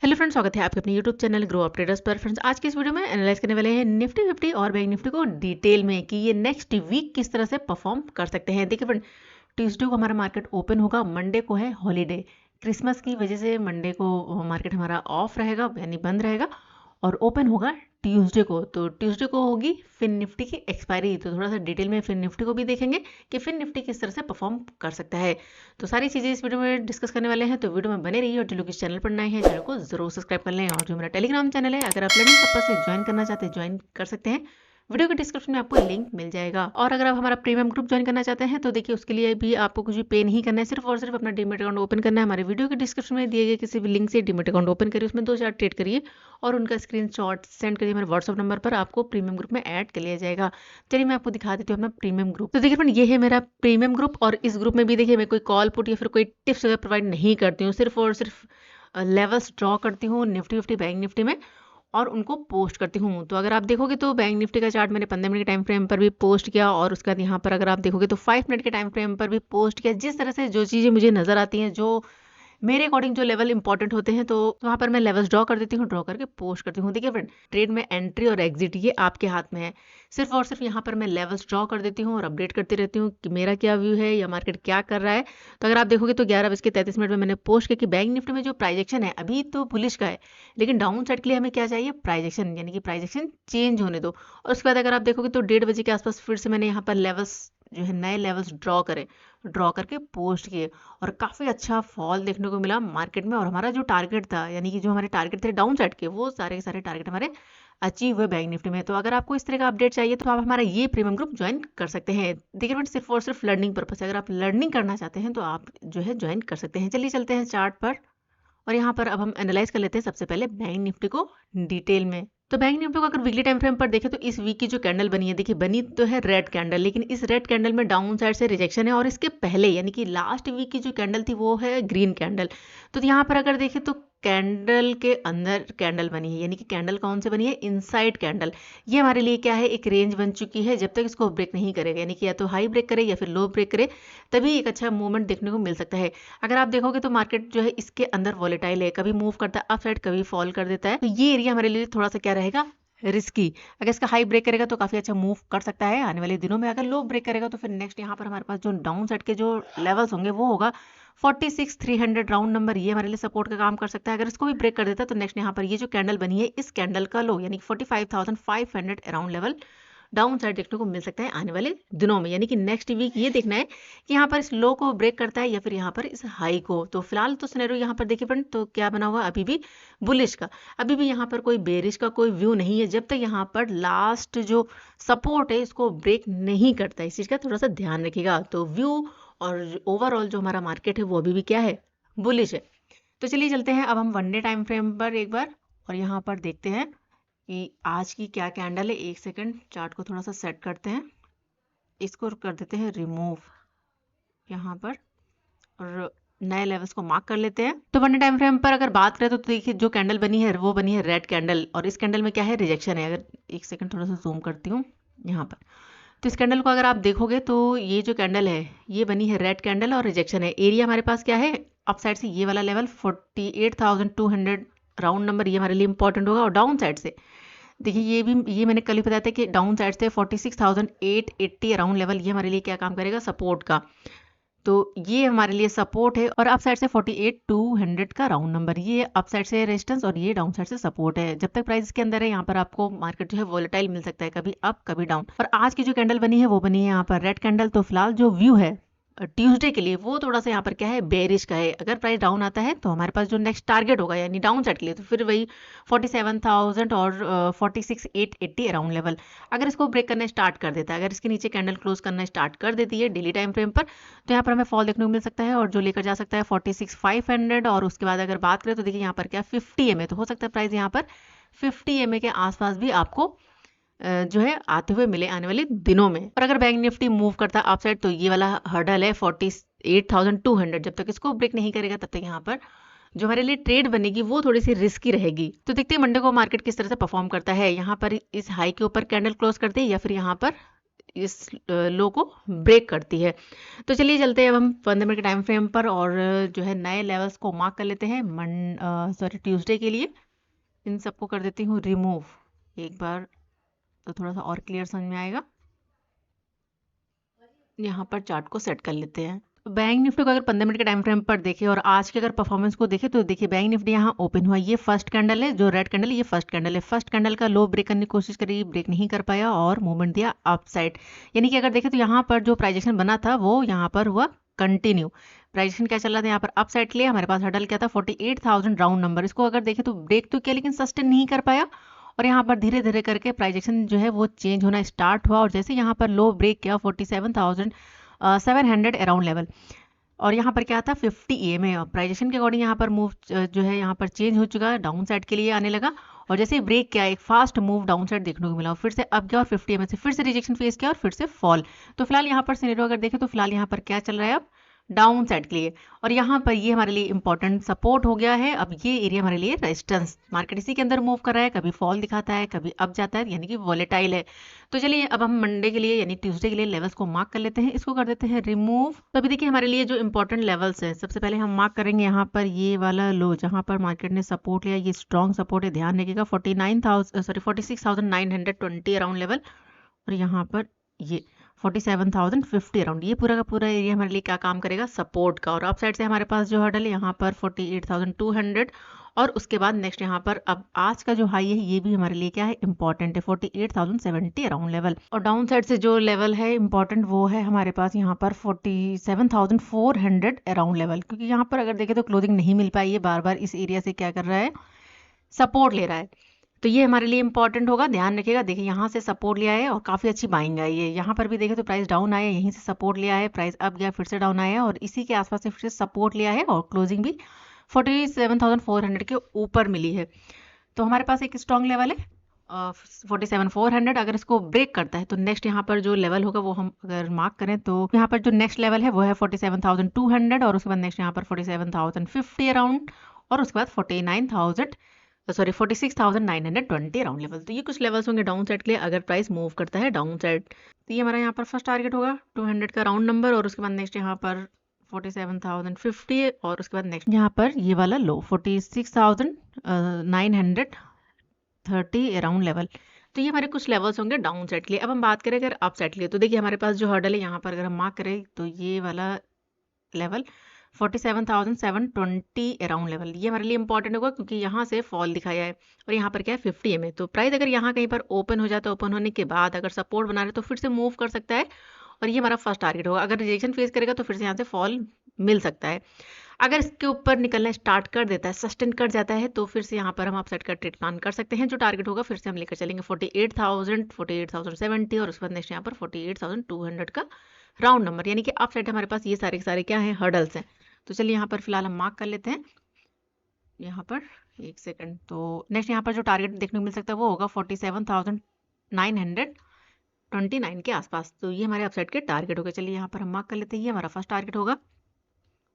Hello friends, स्वागत है आपके अपने YouTube channel grow up traders पर। फ्रेंड्स, आज की इस वीडियो में एनालाइज करने वाले हैं निफ्टी 50 और बैंक निफ्टी को डिटेल में कि ये नेक्स्ट वीक किस तरह से परफॉर्म कर सकते हैं। देखिए फ्रेंड, ट्यूसडे को हमारा मार्केट ओपन होगा, मंडे को है हॉलीडे, क्रिसमस की वजह से मंडे को मार्केट हमारा ऑफ रहेगा यानी बंद रहेगा और ओपन होगा ट्यूसडे को। तो ट्यूसडे को होगी फिन निफ्टी की एक्सपायरी, तो थोड़ा सा डिटेल में फिन निफ्टी को भी देखेंगे कि फिन निफ्टी किस तरह से परफॉर्म कर सकता है। तो सारी चीज़ें इस वीडियो में डिस्कस करने वाले हैं, तो वीडियो में बने रहिए। और जो लोग इस चैनल पर नए हैं, चैनल को जरूर सब्सक्राइब कर लें। और जो मेरा टेलीग्राम चैनल है, अगर आप लर्निंग पर्पज से ज्वाइन करना चाहते हैं, ज्वाइन कर सकते हैं। वीडियो के डिस्क्रिप्शन में आपको लिंक मिल जाएगा। और अगर आप हमारा प्रीमियम ग्रुप ज्वाइन करना चाहते हैं, तो देखिए उसके लिए भी आपको कुछ भी पे नहीं करना है, सिर्फ और सिर्फ अपना डीमेट अकाउंट ओपन करना है। हमारे वीडियो के डिस्क्रिप्शन में दिए गए किसी भी लिंक से डीमेट अकाउंट ओपन करिए, उसमें 2-4 ट्रेड करिए और उनका स्क्रीनशॉट सेंड करिए मेरे व्हाट्सअप नंबर पर, आपको प्रीमियम ग्रुप में ऐड कर लिया जाएगा। चलिए मैं आपको दिखा देती हूँ अपना प्रीमियम ग्रुप। तो देखिए फ्रेंड, ये है मेरा प्रीमियम ग्रुप और इस ग्रुप में भी देखिए मैं कोई कॉल पुट या फिर कोई टिप्स वगैरह प्रोवाइड नहीं करती हूँ, सिर्फ और सिर्फ लेवल्स ड्रॉ करती हूँ निफ्टी फिफ्टी बैंक निफ्टी में और उनको पोस्ट करती हूँ। तो अगर आप देखोगे तो बैंक निफ्टी का चार्ट मैंने 15 मिनट के टाइम फ्रेम पर भी पोस्ट किया और उसके बाद यहाँ पर अगर आप देखोगे तो 5 मिनट के टाइम फ्रेम पर भी पोस्ट किया। जिस तरह से जो चीज़ें मुझे नज़र आती हैं, जो मेरे अकॉर्डिंग जो लेवल इंपॉर्टेंट होते हैं, तो वहाँ पर मैं लेवल्स ड्रॉ कर देती हूँ, ड्रॉ करके पोस्ट करती हूँ। देखिए फ्रेंड, ट्रेड में एंट्री और एग्जिट ये आपके हाथ में है। सिर्फ और सिर्फ यहाँ पर मैं लेवल्स ड्रॉ कर देती हूँ और अपडेट करती रहती हूँ कि मेरा क्या व्यू है या मार्केट क्या कर रहा है। तो अगर आप देखोगे तो 11:33 में मैंने पोस्ट किया कि बैंक निफ्टी में जो प्राइजेक्शन है अभी तो बुलिश का है, लेकिन डाउन साइड के लिए हमें क्या चाहिए, प्राइजेक्शन, यानी कि प्राइजेक्शन चेंज होने दो। और उसके बाद अगर आप देखोगे तो 1:30 के आसपास फिर से मैंने यहाँ पर लेवल्स जो है नए लेवल्स ड्रॉ करे, ड्रॉ करके पोस्ट किए और काफ़ी अच्छा फॉल देखने को मिला मार्केट में। और हमारा जो टारगेट था, यानी कि जो हमारे टारगेट थे डाउन साइड के, वो सारे के सारे टारगेट हमारे अचीव हुए बैंक निफ्टी में। तो अगर आपको इस तरह का अपडेट चाहिए तो आप हमारा ये प्रीमियम ग्रुप ज्वाइन कर सकते हैं। देखिए फ्रेंड, सिर्फ और सिर्फ लर्निंग पर्पस है, अगर आप लर्निंग करना चाहते हैं तो आप जो है ज्वाइन कर सकते हैं। चलिए चलते हैं चार्ट पर और यहाँ पर अब हम एनालाइज कर लेते हैं सबसे पहले बैंक निफ्टी को डिटेल में। तो बैंक निफ्टी को अगर वीकली टाइम फ्रेम पर देखें तो इस वीक की जो कैंडल बनी है, देखिए बनी तो है रेड कैंडल, लेकिन इस रेड कैंडल में डाउन साइड से रिजेक्शन है। और इसके पहले यानी कि लास्ट वीक की जो कैंडल थी वो है ग्रीन कैंडल। तो यहाँ पर अगर देखें तो कैंडल के अंदर कैंडल बनी है, यानी कि कैंडल कौन से बनी है, इनसाइड कैंडल। ये हमारे लिए क्या है, एक रेंज बन चुकी है। जब तक इसको ब्रेक नहीं करेगा, यानी कि या तो हाई ब्रेक करे या फिर लो ब्रेक करे, तभी एक अच्छा मूवमेंट देखने को मिल सकता है। अगर आप देखोगे तो मार्केट जो है इसके अंदर वॉलेटाइल है, कभी मूव करता है अप साइड, कभी फॉल कर देता है। तो ये एरिया हमारे लिए थोड़ा सा क्या रहेगा, रिस्की। अगर इसका हाई ब्रेक करेगा तो काफी अच्छा मूव कर सकता है आने वाले दिनों में। अगर लो ब्रेक करेगा तो फिर नेक्स्ट यहाँ पर हमारे पास जो डाउन साइड के जो लेवल्स होंगे वो होगा 46,300 राउंड नंबर, ये हमारे लिए सपोर्ट का काम कर सकता है। अगर इसको भी ब्रेक कर देता है तो नेक्स्ट यहाँ पर ये जो कैंडल बनी है, इस कैंडल का लो यानी 45,500 अराउंड लेवल डाउन साइड देखने को मिल सकता है आने वाले दिनों में। यानी कि नेक्स्ट वीक ये देखना है कि यहाँ पर इस लो को ब्रेक करता है या फिर यहाँ पर इस हाई को। तो फिलहाल तो सिनेरियो यहाँ पर देखिए फ्रेंड, तो क्या बना हुआ अभी भी बुलिश का, अभी भी यहाँ पर कोई बेरिश का कोई व्यू नहीं है, जब तक यहाँ पर लास्ट जो सपोर्ट है इसको ब्रेक नहीं करता है। इस चीज़ का थोड़ा सा ध्यान रखिएगा। तो व्यू और ओवरऑल जो हमारा मार्केट है वो अभी भी क्या है, बुलिश है। तो चलिए चलते हैं अब हम वन डे टाइम फ्रेम पर एक बार और यहाँ पर देखते हैं कि आज की क्या कैंडल है। एक सेकंड, चार्ट को थोड़ा सा सेट करते हैं, इसको कर देते हैं रिमूव यहाँ पर और नए लेवल्स को मार्क कर लेते हैं। तो वन डे टाइम फ्रेम पर अगर बात करें तो देखिए जो कैंडल बनी है वो बनी है रेड कैंडल और इस कैंडल में क्या है, रिजेक्शन है। अगर एक सेकंड थोड़ा सा जूम करती हूँ यहाँ पर, तो इस कैंडल को अगर आप देखोगे तो ये जो कैंडल है ये बनी है रेड कैंडल और रिजेक्शन है। एरिया हमारे पास क्या है, अप साइड से ये वाला लेवल 48,200 राउंड नंबर, ये हमारे लिए इंपॉर्टेंट होगा। और डाउन साइड से देखिए ये मैंने कल ही बताया था कि डाउन साइड से 46,880 अराउंड लेवल, ये हमारे लिए क्या काम करेगा, सपोर्ट का। तो ये हमारे लिए सपोर्ट है। और अप साइड से 48,200 का राउंड नंबर, ये अप साइड से रेजिस्टेंस और ये डाउन साइड से सपोर्ट है। जब तक प्राइस के अंदर है यहाँ पर आपको मार्केट जो है वोलेटाइल मिल सकता है, कभी अप कभी डाउन। और आज की जो कैंडल बनी है वो बनी है यहाँ पर रेड कैंडल। तो फिलहाल जो व्यू है ट्यूसडे के लिए वो थोड़ा सा यहाँ पर क्या है, बेरिश का है। अगर प्राइस डाउन आता है तो हमारे पास जो नेक्स्ट टारगेट होगा यानी डाउन साइड के लिए, तो फिर वही 47,000 और 46,880 अराउंड लेवल। अगर इसको ब्रेक करना स्टार्ट कर देता है, अगर इसके नीचे कैंडल क्लोज करना स्टार्ट कर देती है डेली टाइम फ्रेम पर, तो यहाँ पर हमें फॉल देखने को मिल सकता है और जो लेकर जा सकता है 46,500। और उसके बाद अगर बात करें तो देखिए यहाँ पर क्या 50 MA, तो हो सकता है प्राइस यहाँ पर 50 MA के आसपास भी आपको जो है आते हुए मिले आने वाले दिनों में। और अगर बैंक निफ्टी मूव करता है अपसाइड तो ये वाला हर्डल है 48,200, जब तक इसको ब्रेक नहीं करेगा तब तक यहाँ पर जो हमारे लिए ट्रेड बनेगी वो थोड़ी सी रिस्की रहेगी। तो देखते हैं मंडे को मार्केट किस तरह से परफॉर्म करता है। यहाँ पर इस हाई के ऊपर कैंडल क्लोज करते हैं या फिर यहाँ पर इस लो को ब्रेक करती है। तो चलिए चलते हैं अब हम 15 मिनट के टाइम फ्रेम पर और जो है नए लेवल्स को मार्क कर लेते हैं ट्यूसडे के लिए। इन सबको कर देती हूँ रिमूव एक बार, तो थोड़ा सा और क्लियर समझ में आएगा। यहाँ पर चार्ट को सेट कर लेते हैं। बैंक निफ्टी को अगर 15 मिनट के टाइम फ्रेम पर देखें और आज के अगर परफॉर्मेंस को देखें तो देखिए बैंक निफ्टी यहाँ ओपन हुआ, ये फर्स्ट कैंडल है, जो रेड कैंडल है ये फर्स्ट कैंडल है। फर्स्ट कैंडल का लो ब्रेक करने की कोशिश करी, ब्रेक नहीं कर पाया और मूवमेंट दिया अप साइड। यानी कि अगर देखें तो यहाँ पर जो प्राइजेक्शन बना था वो यहाँ पर हुआ कंटिन्यू। प्राइजेक्शन क्या चल रहा था यहाँ पर अप साइड के लिए, हमारे पास हडल क्या था 48,000 राउंड नंबर। इसको अगर देखें तो ब्रेक तो किया लेकिन सस्टेन नहीं कर पाया और यहाँ पर धीरे धीरे करके प्राइजेक्शन जो है वो चेंज होना स्टार्ट हुआ और जैसे यहाँ पर लो ब्रेक किया 47,700 अराउंड लेवल और यहाँ पर क्या था 50 EMA प्राइजेक्शन के अकॉर्डिंग यहाँ पर मूव जो है यहाँ पर चेंज हो चुका है, डाउन साइड के लिए आने लगा और जैसे ब्रेक किया एक फास्ट मूव डाउन साइड देखने को मिला और फिर से अब गया और 50 EMA से फिर से रिजेक्शन फेस किया और फिर से फॉल। तो फिलहाल यहाँ पर सिनेरियो अगर देखें तो फिलहाल यहाँ पर क्या चल रहा है अब डाउन साइड के लिए और यहाँ पर ये हमारे लिए इंपॉर्टेंट सपोर्ट हो गया है। अब ये एरिया हमारे लिए रेजिस्टेंस, मार्केट इसी के अंदर मूव कर रहा है, कभी फॉल दिखाता है कभी अप जाता है, यानी कि वॉलेटाइल है। तो चलिए अब हम मंडे के लिए यानी ट्यूसडे के लिए लेवल्स को मार्क कर लेते हैं, इसको कर देते हैं रिमूव। तो अभी देखिए हमारे लिए जो इंपॉर्टेंट लेवल्स है, सबसे पहले हम मार्क करेंगे यहाँ पर ये वाला लो जहाँ पर मार्केट ने सपोर्ट लिया, ये स्ट्रॉन्ग सपोर्ट है, ध्यान रखिएगा 46,920 अराउंड लेवल और यहाँ पर ये 47,050 अराउंड, ये पूरा का पूरा एरिया हमारे लिए क्या काम करेगा सपोर्ट का। और अप साइड से हमारे पास जो हर्डल है यहाँ पर 48,200 और उसके बाद नेक्स्ट यहाँ पर अब आज का जो हाई है ये भी हमारे लिए क्या है इंपॉर्टेंट है 48,070 अराउंड लेवल। और डाउन साइड से जो लेवल है इंपॉर्टेंट वो है हमारे पास यहाँ पर 47,400 अराउंड लेवल, क्योंकि यहाँ पर अगर देखें तो क्लोजिंग नहीं मिल पाई है, बार बार इस एरिया से क्या कर रहा है सपोर्ट ले रहा है। तो ये हमारे लिए इंपॉर्टेंट होगा, ध्यान रखिएगा। देखिए यहाँ से सपोर्ट लिया है और काफ़ी अच्छी बाइंग आई है, यहाँ पर भी देखें तो प्राइस डाउन आया, यहीं से सपोर्ट लिया है, प्राइस अप गया फिर से डाउन आया और इसी के आसपास से फिर से सपोर्ट लिया है और क्लोजिंग भी 47,400 के ऊपर मिली है। तो हमारे पास एक स्ट्रॉन्ग लेवल है 47,400। अगर इसको ब्रेक करता है तो नेक्स्ट यहाँ पर जो लेवल होगा वो हम अगर मार्क करें तो यहाँ पर जो नेक्स्ट लेवल है वो है 47,200 और उसके बाद नेक्स्ट यहाँ पर 47,050 अराउंड और उसके बाद 46,920 अराउंड लेवल। तो ये कुछ लेवल्स होंगे डाउन साइड के लिए अगर प्राइस मूव करता है डाउन साइड। तो ये हमारा यहाँ पर फर्स्ट टारगेट होगा 200 का राउंड नंबर और उसके बाद नेक्स्ट यहाँ पर 47,050 और उसके बाद नेक्स्ट यहाँ पर ये वाला लो 46,930 अराउंड लेवल। तो ये हमारे कुछ लेवल्स होंगे डाउन साइड के लिए। अब हम बात करें अगर अप साइड के लिए तो देखिए हमारे पास जो हर्डल है यहाँ पर अगर हम मार्क करें तो ये वाला लेवल 47,720 अराउंड लेवल, ये हमारे लिए इंपॉर्टेंट होगा क्योंकि यहाँ से फॉल दिखाया है और यहाँ पर क्या है 50 EMA। तो प्राइस अगर यहाँ कहीं पर ओपन हो जाता है, ओपन होने के बाद अगर सपोर्ट बना रहे तो फिर से मूव कर सकता है और ये हमारा फर्स्ट टारगेट होगा। अगर रिजेक्शन फेस करेगा तो फिर से यहाँ से फॉल मिल सकता है। अगर इसके ऊपर निकलना स्टार्ट कर देता है, सस्टेन कर जाता है, तो फिर से यहाँ पर हम अपसाइड का ट्रेड प्लान कर सकते हैं। जो टारगेट होगा फिर से हम लेकर चलेंगे 48,000, 48,070 और उसके बाद नेक्स्ट यहाँ पर 48,200 का राउंड नंबर, यानी कि अप साइड हमारे पास ये सारे के सारे क्या हैं हर्डल्स हैं। तो चलिए यहाँ पर फिलहाल हम मार्क कर लेते हैं, यहाँ पर एक सेकंड। तो नेक्स्ट यहाँ पर जो टारगेट देखने को मिल सकता है वो होगा 47,929 के आसपास। तो ये हमारे अपसाइड के टारगेट होगा। चलिए यहाँ पर हम मार्क कर लेते हैं, ये हमारा फर्स्ट टारगेट होगा।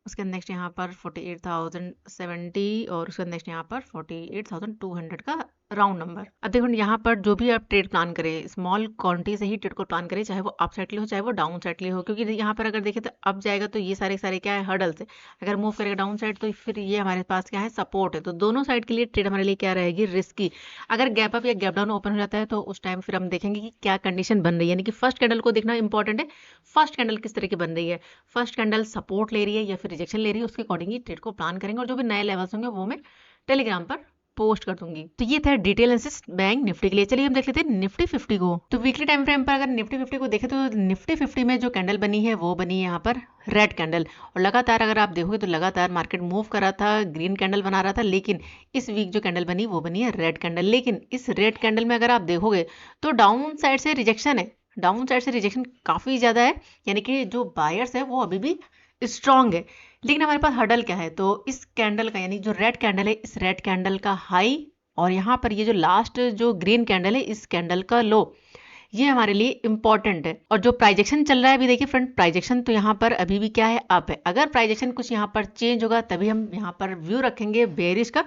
उसके नेक्स्ट यहाँ पर 48,070 और उसके नेक्स्ट यहाँ पर 48,200 का राउंड नंबर। अब देखो यहाँ पर जो भी आप ट्रेड प्लान करें स्मॉल क्वांटिटी से ही ट्रेड को प्लान करें, चाहे वो अप साइड के लिए हो चाहे वो डाउन साइड के लिए हो, क्योंकि यहाँ पर अगर देखें तो अप जाएगा तो ये सारे सारे क्या है हर्डल्स है, अगर मूव करेगा डाउन साइड तो फिर ये हमारे पास क्या है सपोर्ट है। तो दोनों साइड के लिए ट्रेड हमारे लिए क्या रहेगी रिस्की। अगर गैप अप या गैप डाउन ओपन हो जाता है तो उस टाइम फिर हम देखेंगे कि क्या कंडीशन बन रही है, यानी कि फर्स्ट कैंडल को देखना इंपॉर्टेंट है। फर्स्ट कैंडल किस तरह की बन रही है, फर्स्ट कैंडल सपोर्ट ले रही है या फिर रिजेक्शन ले रही है, उसके अकॉर्डिंग ही ट्रेड को प्लान करेंगे और जो भी नए लेवल्स होंगे वो मैं टेलीग्राम पर पोस्ट कर दूंगी। तो ये था डिटेल एनालिसिस बैंक निफ्टी के लिए। चलिए हम देख लेते हैं निफ्टी 50 को। तो वीकली टाइम फ्रेम पर अगर निफ्टी 50 को देखें तो निफ्टी 50 में जो कैंडल बनी है वो बनी है यहाँ पर रेड कैंडल और लगातार अगर आप देखोगे तो लगातार मार्केट मूव कर रहा था, ग्रीन कैंडल बना रहा था, लेकिन इस वीक जो कैंडल बनी वो बनी है रेड कैंडल। लेकिन इस रेड कैंडल में अगर आप देखोगे तो डाउन साइड से रिजेक्शन है, डाउन साइड से रिजेक्शन काफ़ी ज़्यादा है, यानी कि जो बायर्स है वो अभी भी स्ट्रांग है। लेकिन हमारे पास हर्डल क्या है, तो इस कैंडल का यानी जो रेड कैंडल है इस रेड कैंडल का हाई और यहाँ पर ये जो लास्ट जो ग्रीन कैंडल है इस कैंडल का लो, ये हमारे लिए इंपॉर्टेंट है। और जो प्राइजेक्शन चल रहा है अभी देखिए फ्रेंड, प्राइजेक्शन तो यहाँ पर अभी भी क्या है अप है। अगर प्राइजेक्शन कुछ यहाँ पर चेंज होगा तभी हम यहाँ पर व्यू रखेंगे बेरिश का,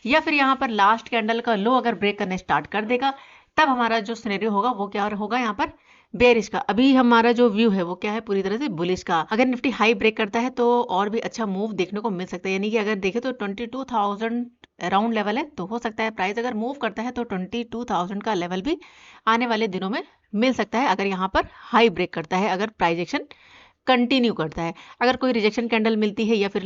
या फिर यहाँ पर लास्ट कैंडल का लो अगर ब्रेक करने स्टार्ट कर देगा तब हमारा जो सिनेरियो होगा वो क्या होगा यहाँ पर बेरिश का। अभी हमारा जो व्यू है वो क्या है, पूरी तरह से बुलिश का। अगर निफ्टी हाई ब्रेक करता है तो और भी अच्छा मूव देखने को मिल सकता है, यानी कि अगर देखें तो 22,000 अराउंड लेवल है, तो हो सकता है प्राइस अगर मूव करता है तो 22,000 का लेवल भी आने वाले दिनों में मिल सकता है, अगर यहाँ पर हाई ब्रेक करता है, अगर प्राइस एक्शन कंटिन्यू करता है। अगर कोई रिजेक्शन कैंडल मिलती है या फिर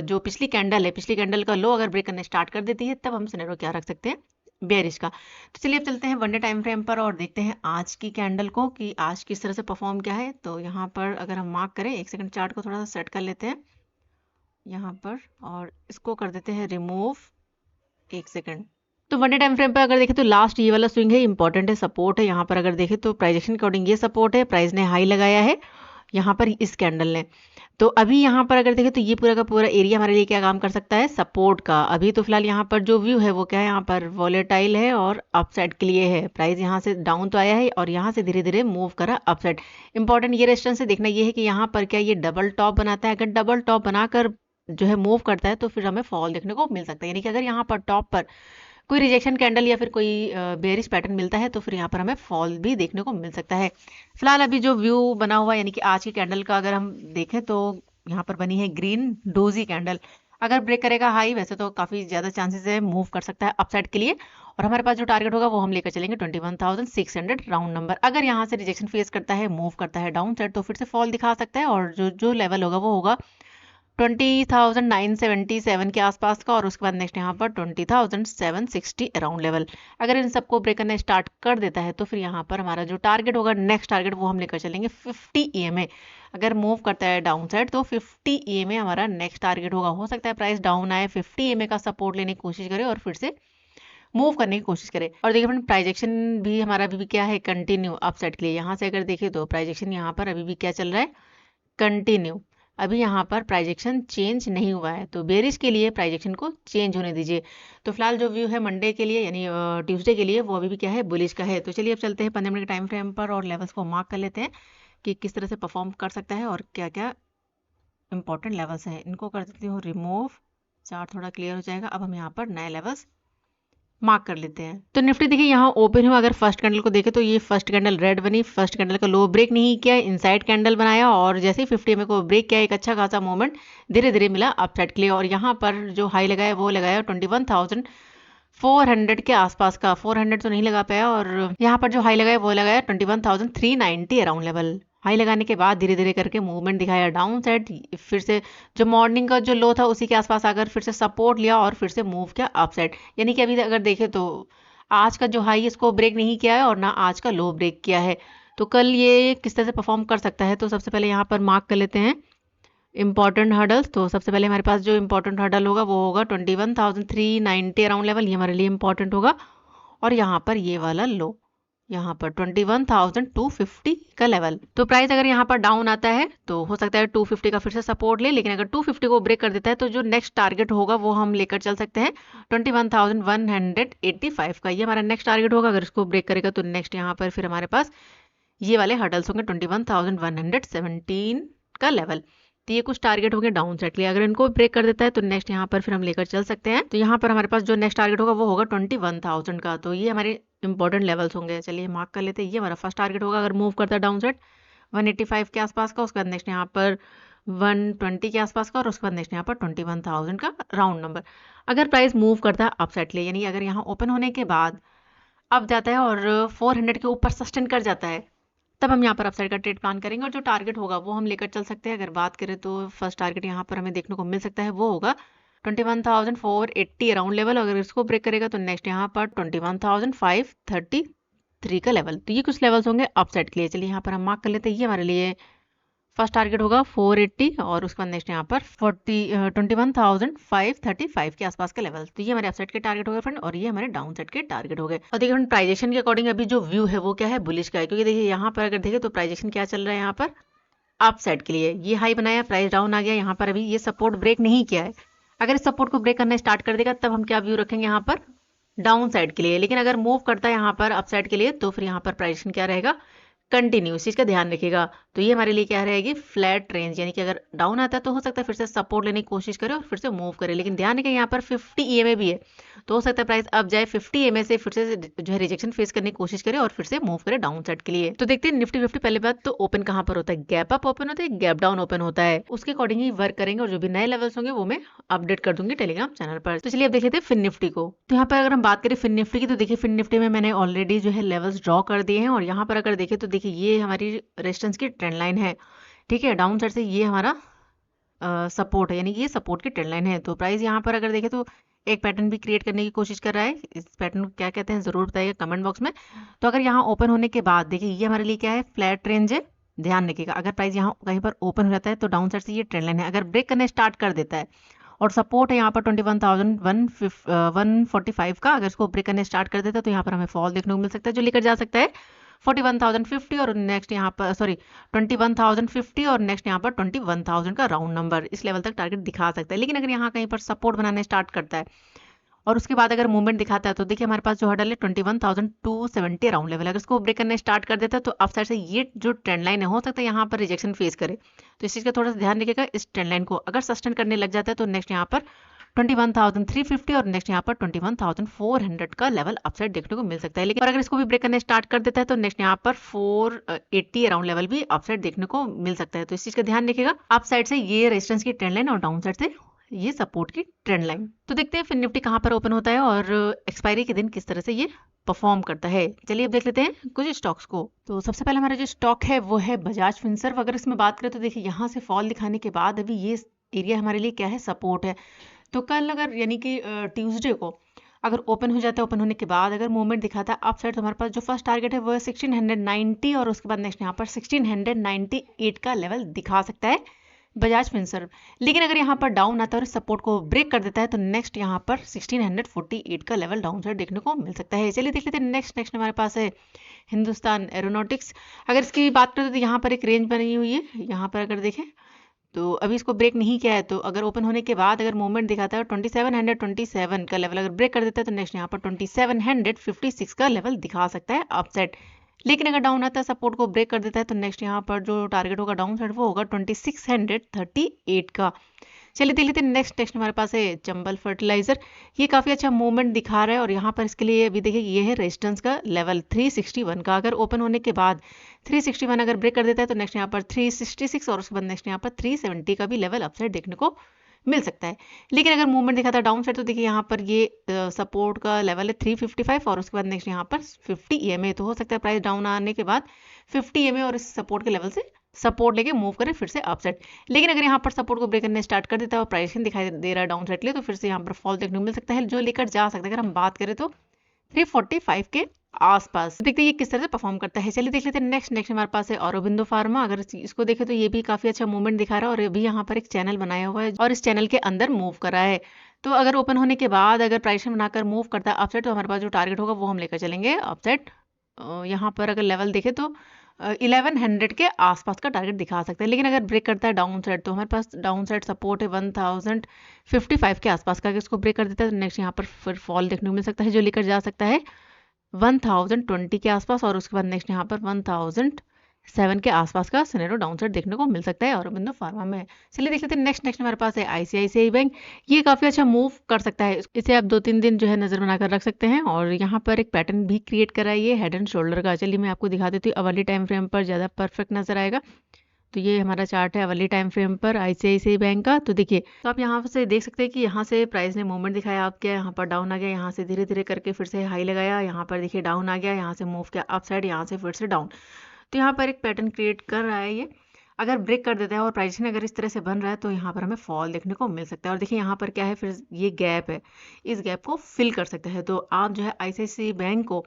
जो पिछली कैंडल है, पिछली कैंडल का लो अगर ब्रेक करने स्टार्ट कर देती है, तब हम सिनेरियो क्या रख सकते हैं, बेयरिश का। तो चलिए अब चलते हैं वन डे टाइम फ्रेम पर और देखते हैं आज की कैंडल को कि आज किस तरह से परफॉर्म क्या है। तो यहाँ पर अगर हम मार्क करें, एक सेकंड चार्ट को थोड़ा सा सेट कर लेते हैं यहाँ पर और इसको कर देते हैं रिमूव, एक सेकंड। तो वन डे टाइम फ्रेम पर अगर देखें तो लास्ट ये वाला स्विंग है, इंपॉर्टेंट है, सपोर्ट है। यहाँ पर अगर देखें तो प्राइजेक्शन के अकॉर्डिंग ये सपोर्ट है, प्राइस ने हाई लगाया है यहाँ पर इस कैंडल ने। तो अभी यहाँ पर अगर देखें तो ये पूरा का पूरा एरिया हमारे लिए क्या काम कर सकता है, सपोर्ट का। अभी तो फिलहाल यहाँ पर जो व्यू है वो क्या है, यहाँ पर वॉलेटाइल है और अपसाइड के लिए है। प्राइस यहाँ से डाउन तो आया है और यहाँ से धीरे धीरे मूव करा अपसाइड। इंपॉर्टेंट ये रेजिस्टेंस से देखना ये है कि यहाँ पर क्या ये डबल टॉप बनाता है। अगर डबल टॉप बनाकर जो है मूव करता है तो फिर हमें फॉल देखने को मिल सकता है, यानी कि अगर यहाँ पर टॉप पर कोई रिजेक्शन कैंडल या फिर कोई बेयरिश पैटर्न मिलता है तो फिर यहाँ पर हमें फॉल भी देखने को मिल सकता है। फिलहाल अभी जो व्यू बना हुआ है, यानी कि आज की कैंडल का अगर हम देखें तो यहाँ पर बनी है ग्रीन डोजी कैंडल। अगर ब्रेक करेगा हाई, वैसे तो काफी ज्यादा चांसेस है मूव कर सकता है अपसाइड के लिए, और हमारे पास जो टारगेट होगा वो हम लेकर चलेंगे 21,600 राउंड नंबर। अगर यहाँ से रिजेक्शन फेस करता है, मूव करता है डाउन साइड, तो फिर से फॉल दिखा सकता है और जो जो लेवल होगा वो होगा 20,977 के आसपास का, और उसके बाद नेक्स्ट यहाँ पर 20,760 अराउंड लेवल। अगर इन सबको ब्रेक करना स्टार्ट कर देता है तो फिर यहाँ पर हमारा जो टारगेट होगा, नेक्स्ट टारगेट, वो हम लेकर चलेंगे 50 EMA। अगर मूव करता है डाउन साइड तो 50 EMA हमारा नेक्स्ट टारगेट होगा। हो सकता है प्राइस डाउन आए, 50 EMA का सपोर्ट लेने की कोशिश करे और फिर से मूव करने की कोशिश करे। और देखिए फ्रेंड, प्राइजेक्शन भी हमारा अभी भी क्या है, कंटिन्यू अपसाइड के लिए। यहाँ से अगर देखें तो प्राइजेक्शन यहाँ पर अभी भी क्या चल रहा है, कंटिन्यू। अभी यहाँ पर प्राइजेक्शन चेंज नहीं हुआ है, तो बेरिश के लिए प्राइजेक्शन को चेंज होने दीजिए। तो फिलहाल जो व्यू है मंडे के लिए यानी ट्यूसडे के लिए, वो अभी भी क्या है, बुलिश का है। तो चलिए अब चलते हैं 15 मिनट के टाइम फ्रेम पर और लेवल्स को मार्क कर लेते हैं कि किस तरह से परफॉर्म कर सकता है और क्या क्या इंपॉर्टेंट लेवल्स हैं। इनको कर देती हूँ रिमूव, चार्ट थोड़ा क्लियर हो जाएगा। अब हम यहाँ पर नए लेवल्स मार्क कर लेते हैं। तो निफ्टी देखिए यहाँ ओपन हुआ, अगर फर्स्ट कैंडल को देखें तो ये फर्स्ट कैंडल रेड बनी, फर्स्ट कैंडल का लो ब्रेक नहीं किया, इनसाइड कैंडल बनाया और जैसे ही 50 EMA को ब्रेक किया, एक अच्छा खासा मोमेंट धीरे धीरे मिला अपसाइड के लिए। और यहाँ पर जो हाई लगाया वो लगाया 21,400 के आसपास का, 400 तो नहीं लगा पाया, और यहाँ पर जो हाई लगाया वो लगाया 21,390 अराउंड लेवल। हाई लगाने के बाद धीरे धीरे करके मूवमेंट दिखाया डाउन साइड, फिर से जो मॉर्निंग का जो लो था उसी के आसपास आकर फिर से सपोर्ट लिया और फिर से मूव किया अप साइड। यानी कि अभी अगर देखें तो आज का जो हाई इसको ब्रेक नहीं किया है और ना आज का लो ब्रेक किया है, तो कल ये किस तरह से परफॉर्म कर सकता है। तो सबसे पहले यहाँ पर मार्क कर लेते हैं इंपॉर्टेंट हर्डल्स। तो सबसे पहले हमारे पास जो इंपॉर्टेंट हर्डल होगा वो होगा 21,390 अराउंड लेवल, ये हमारे लिए इंपॉर्टेंट होगा। और यहाँ पर ये वाला लो, यहाँ पर 21,250 का लेवल। तो प्राइस अगर यहाँ पर डाउन आता है तो हो सकता है 250 का फिर से सपोर्ट ले, लेकिन अगर 250 को ब्रेक कर देता है तो जो नेक्स्ट टारगेट होगा वो हम लेकर चल सकते हैं 21,185 का। ये हमारा नेक्स्ट टारगेट होगा। अगर इसको ब्रेक करेगा तो नेक्स्ट यहाँ पर फिर हमारे पास ये वाले हर्डल्स होंगे 21,117 का लेवल। तो ये कुछ टारगेट होंगे डाउन साइड के लिए। अगर इनको ब्रेक कर देता है तो नेक्स्ट यहाँ पर फिर हम लेकर चल सकते हैं। तो यहाँ पर हमारे पास जो नेक्स्ट टारगेट होगा वो होगा 21,000 का। तो ये हमारे इंपॉर्टेंट लेवल्स होंगे। चलिए मार्क कर लेते हैं। ये हमारा फर्स्ट टारगेट होगा अगर मूव करता है डाउन साइड 185 के आसपास का, उसके बाद नेक्स्ट यहाँ पर 120 के आसपास का, और उसके बाद नेक्स्ट यहाँ पर 21,000 का राउंड नंबर। अगर प्राइस मूव करता है अप साइड के लिए, यानी अगर यहाँ ओपन होने के बाद अब जाता है और 400 के ऊपर सस्टेन कर जाता है, तब हम यहाँ पर अपसाइड का ट्रेड प्लान करेंगे और जो टारगेट होगा वो हम लेकर चल सकते हैं। अगर बात करें तो फर्स्ट टारगेट यहाँ पर हमें देखने को मिल सकता है वो होगा 21,480 अराउंड लेवल। अगर इसको ब्रेक करेगा तो नेक्स्ट यहाँ पर 21,533 का लेवल। तो ये कुछ लेवल्स होंगे अपसाइड के लिए। चलिए यहाँ पर हम मार्क कर लेते हैं। ये हमारे लिए फर्स्ट टारगेट होगा 480 और उसके बाद नेक्स्ट यहाँ पर 21,535 के आसपास का लेवल। तो ये हमारे अपसाइड के टारगेट हो गए फ्रेंड, और ये हमारे डाउन साइड के टारगेट हो गए। और देखिए फ्रेंड, प्राइजेक्शन के अकॉर्डिंग अभी जो व्यू है वो क्या है, बुलिश का है। क्योंकि देखिए यहाँ पर अगर देखें तो प्राइजेक्शन क्या चल रहा है, यहाँ पर अप साइड के लिए ये हाई बनाया, प्राइस डाउन आ गया। यहाँ पर अभी ये सपोर्ट ब्रेक नहीं किया है। अगर इस सपोर्ट को ब्रेक करना स्टार्ट कर देगा तब हम क्या व्यू रखेंगे यहाँ पर, डाउन साइड के लिए। लेकिन अगर मूव करता है यहाँ पर अप साइड के लिए तो फिर यहाँ पर प्राइजेक्शन क्या रहेगा, कंटिन्यू, इस चीज़ का ध्यान रखिएगा। तो ये हमारे लिए क्या रहेगी, फ्लैट रेंज, यानी कि अगर डाउन आता है तो हो सकता है फिर से सपोर्ट लेने की कोशिश करे और फिर से मूव करे, लेकिन ध्यान रखिए यहाँ पर 50 ईएमए भी है, तो हो सकता है प्राइस अब जाए 50 ईएमए से फिर से जो है रिजेक्शन फेस करने की कोशिश करे और फिर से मूव करे डाउन साइड के लिए। तो देखते हैं निफ्टी 50 पहले बात तो ओपन कहाँ पर होता है, गैप अप ओपन होता है, गैप डाउन ओपन होता है, उसके अकॉर्डिंग ही वर्क करेंगे और जो भी नए लेवल्स होंगे वो मैं अपडेट कर दूंगी टेलीग्राम चैनल पर। तो चलिए अब देख लेते हैं फिन निफ्टी को। तो यहाँ पर अगर हम बात करें फिन निफ्टी की, तो देखिए फिन निफ्टी में मैंने ऑलरेडी जो है लेवल्स ड्रॉ कर दिए हैं और यहाँ पर अगर देखें तो देखिए ये हमारी रेजिस्टेंस की ट्रेंड लाइन है, ठीक है, डाउन साइड से ये हमारा सपोर्ट है, यानी कि ये सपोर्ट की ट्रेंड लाइन है। तो प्राइस यहाँ पर अगर देखें तो एक पैटर्न भी क्रिएट करने की कोशिश कर रहा है, इस पैटर्न को क्या कहते हैं जरूर बताइएगा कमेंट बॉक्स में। तो अगर यहाँ ओपन होने के बाद देखिए ये हमारे लिए क्या है, फ्लैट रेंज है, ध्यान रखिएगा। अगर प्राइस यहाँ कहीं पर ओपन हो जाता है तो डाउन साइड से ये ट्रेंड लाइन है, अगर ब्रेक करने स्टार्ट कर देता है और सपोर्ट है यहाँ पर 21,145 का, अगर इसको ब्रेक करने स्टार्ट कर देता है तो यहाँ पर हमें फॉल देखने को मिल सकता है जो लेकर जा सकता है 41,050 और नेक्स्ट यहाँ पर 21,050 और नेक्स्ट यहाँ पर 21,000 का राउंड नंबर, इस लेवल तक टारगेट दिखा सकता है। लेकिन अगर यहाँ कहीं पर सपोर्ट बनाने स्टार्ट करता है और उसके बाद अगर मूवमेंट दिखाता है तो देखिए हमारे पास जो हर्डल है 21,270 राउंड लेवल, अगर इसको ब्रेक करने स्टार्ट कर देता है तो अप साइड से ये जो ट्रेंड लाइन है हो सकता है यहाँ पर रिजेक्शन फेस करे, तो इस चीज़ का थोड़ा सा ध्यान रखिएगा। इस ट्रेंड लाइन को अगर सस्टेन करने लग जाता है तो नेक्स्ट यहाँ पर 21,350 और नेक्स्ट यहाँ पर 21,400 का लेवल अपसाइड देखने को मिल सकता है। लेकिन अगर इसको भी ब्रेक करने स्टार्ट कर देता है तो नेक्स्ट यहाँ पर 480 अराउंड लेवल भी अपसाइड देखने को मिल सकता है, तो इस चीज का ध्यान रखिएगा। अप साइड से ये रेजिस्टेंस की ट्रेंड लाइन और डाउन साइड से ये सपोर्ट की ट्रेंड लाइन। तो देखते हैं फिर निफ्टी कहाँ पर ओपन होता है और एक्सपायरी के दिन किस तरह से ये परफॉर्म करता है। चलिए अब देख लेते हैं कुछ स्टॉक्स को। तो सबसे पहले हमारा जो स्टॉक है वो है बजाज फिनसर्व। अगर इसमें बात करें तो देखिए यहाँ से फॉल दिखाने के बाद अभी ये एरिया हमारे लिए क्या है, सपोर्ट है। तो कल अगर यानी कि ट्यूसडे को अगर ओपन हो जाता है, ओपन होने के बाद अगर मूवमेंट दिखाता है अप साइड, तो हमारे पास जो फर्स्ट टारगेट है वो है 1690 और उसके बाद नेक्स्ट यहाँ पर 1698 का लेवल दिखा सकता है बजाज फिनसर्व। लेकिन अगर यहाँ पर डाउन आता है और सपोर्ट को ब्रेक कर देता है तो नेक्स्ट यहाँ पर 1648 का लेवल डाउन साइड देखने को मिल सकता है। चलिए देख लेते हैं नेक्स्ट हमारे पास है हिंदुस्तान एरोनॉटिक्स। अगर इसकी बात करें तो यहाँ पर एक रेंज बनी हुई है, यहाँ पर अगर देखें तो अभी इसको ब्रेक नहीं किया है, तो अगर ओपन होने के बाद अगर मूवमेंट दिखाता है 2727 का लेवल अगर ब्रेक कर देता है तो नेक्स्ट यहाँ पर 2756 का लेवल दिखा सकता है अपसाइड। लेकिन अगर डाउन आता है सपोर्ट को ब्रेक कर देता है तो नेक्स्ट यहाँ पर जो टारगेट होगा डाउन साइड वो होगा 2638 का। चलिए देख लेते हैं नेक्स्ट हमारे पास है चंबल फर्टिलाइजर। ये काफ़ी अच्छा मूवमेंट दिखा रहा है और यहाँ पर इसके लिए अभी देखिए ये है रेजिस्टेंस का लेवल 361 का। अगर ओपन होने के बाद 361 अगर ब्रेक कर देता है तो नेक्स्ट यहाँ पर 366 और उसके बाद नेक्स्ट यहाँ पर 370 का भी लेवल अपसाइड देखने को मिल सकता है। लेकिन अगर मूवमेंट दिखाता है डाउन साइड तो देखिए यहाँ पर ये सपोर्ट का लेवल है 355 और उसके बाद नेक्स्ट यहाँ पर 50 ईएमए, तो हो सकता है प्राइस डाउन आने के बाद 50 ईएमए और इस सपोर्ट के लेवल से सपोर्ट लेके मूव करे फिर से अपसाइड। लेकिन अगर यहाँ पर सपोर्ट को ब्रेक करने स्टार्ट कर देता है और प्राइस दिखाई दे रहा है डाउन साइड के लिए तो फिर से यहाँ पर फॉल देखने को मिल सकता है जो लेकर जा सकता है। अगर हम बात करें तो 345 के आसपास। देखते हैं ये किस तरह से परफॉर्म करता है। चलिए देख लेते हैं नेक्स्ट हमारे पास है औरोबिंदो फार्मा। अगर इसको देखें तो ये भी काफी अच्छा मूवमेंट दिखा रहा है और अभी यहाँ पर एक चैनल बनाया हुआ है और इस चैनल के अंदर मूव कर रहा है। तो अगर ओपन होने के बाद अगर प्राइस बनाकर मूव करता है अपसाइड तो हमारे पास जो टारगेट होगा वो हम लेकर चलेंगे अपसाइड। यहाँ पर अगर लेवल देखे तो 1100 के आसपास का टारगेट दिखा सकता है। लेकिन अगर ब्रेक करता है डाउन साइड तो हमारे पास डाउन साइड सपोर्ट है 1055 के आसपास का। अगर इसको ब्रेक कर देता है तो नेक्स्ट यहाँ पर फिर फॉल देखने को मिल सकता है जो लेकर जा सकता है 1020 के आसपास और उसके बाद नेक्स्ट यहाँ पर 1007 के आसपास का सिनेरियो डाउन साइड देखने को मिल सकता है औरोबिंदो फार्मा में। चलिए देख लेते हैं नेक्स्ट हमारे पास है आईसीआईसीआई बैंक। ये काफी अच्छा मूव कर सकता है, इसे आप 2-3 दिन जो है नजर बनाकर रख सकते हैं और यहाँ पर एक पैटर्न भी क्रिएट करा है ये हेड एंड शोल्डर का। चलिए मैं आपको दिखा देती हूँ, अवर्ली टाइम फ्रेम पर ज्यादा परफेक्ट नजर आएगा। तो ये हमारा चार्ट है अवर्ली टाइम फ्रेम पर आईसीआईसीआई बैंक का। तो देखिए तो आप यहाँ से देख सकते हैं कि यहाँ से प्राइस ने मूवमेंट दिखाया, आपके यहाँ पर डाउन आ गया, यहाँ से धीरे धीरे करके फिर से हाई लगाया, यहाँ पर देखिए डाउन आ गया, यहाँ से मूव किया अप साइड, यहाँ से फिर से डाउन। तो यहाँ पर एक पैटर्न क्रिएट कर रहा है ये। अगर ब्रेक कर देता है और प्राइस अगर इस तरह से बन रहा है तो यहाँ पर हमें फॉल देखने को मिल सकता है। और देखिए यहाँ पर क्या है, फिर ये गैप है, इस गैप को फिल कर सकता है। तो आप जो है आईसीआईसीआई बैंक को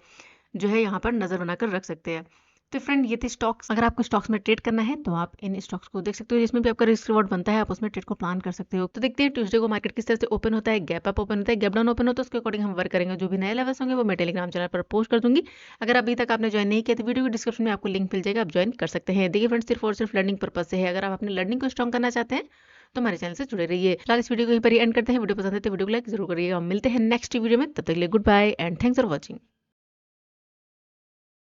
जो है यहाँ पर नजर बनाकर रख सकते हैं। तो फ्रेंड ये थे स्टॉक्स। अगर आपको स्टॉक्स में ट्रेड करना है तो आप इन स्टॉक्स को देख सकते हो, जिसमें भी आपका रिस्क रिवॉर्ड बनता है, आप उसमें ट्रेड को प्लान कर सकते हो। तो देखते हैं ट्यूसडे को मार्केट किस तरह से ओपन होता है, गैप अप ओपन होता है, गैप डाउन ओपन होता है, उसके अकॉर्डिंग हम वर्क करेंगे। जो भी नए लेवल्स होंगे वो मैं टेलीग्राम चैनल पर पोस्ट कर दूंगी। अगर अभी तक आपने ज्वाइन नहीं किया तो वीडियो के डिस्क्रिप्शन में आपको लिंक मिल जाएगा, आप ज्वाइन कर सकते हैं। देखिए फ्रेंड्स सिर्फ और सिर्फ लर्निंग पर्पज से है, अगर आप अपनी लर्निंग को स्ट्रॉन्ग करना चाहते हैं तो हमारे चैनल से जुड़े रहिए। फिलहाल इस वीडियो को यहीं पर एंड करते हैं। वीडियो पसंद है तो वीडियो को लाइक जरूर करिएगा। मिलते हैं नेक्स्ट वीडियो में, तब तक के लिए goodbye and thanks for watching.